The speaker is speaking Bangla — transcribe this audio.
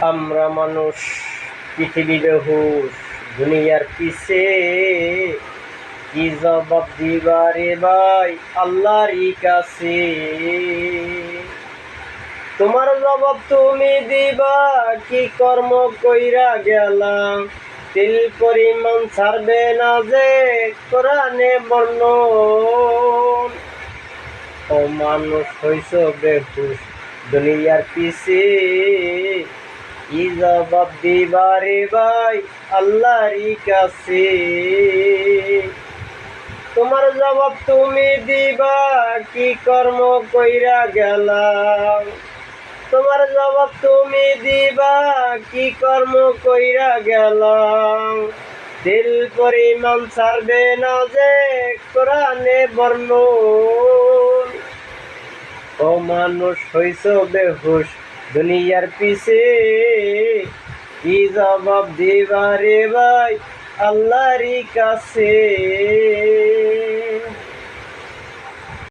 আমরা মানুষ পৃথিবী বেহুশ দুনিয়ার পিছে কি জবাব দিবা রে ভাই আল্লাহরই কাছে। তোমার জবাব তুমি দিবা কি কর্ম কইরা গেলাম, তিল পরিমাণ ছাড়বে না যে কোরআনে বর্ণন। ও মানুষ হইছ বেহুশ দুনিয়ার পিছে কি জবাব দিবা রে ভাই আল্লাহরই কাছে। তোমার জবাব তুমি দিবা কি কর্ম কইরা গেলাম, তোমার জবাব তুমি দিবা কি কর্ম কইরা গেলাম, দিল পরিমাণ ছাড়বে না যে কোরআনে বর্ণন। ও মানুষ হইছ বেহুশ দুনিয়ার পিছে কি জবাব দিবা রে ভাই আল্লাহরই কাছে।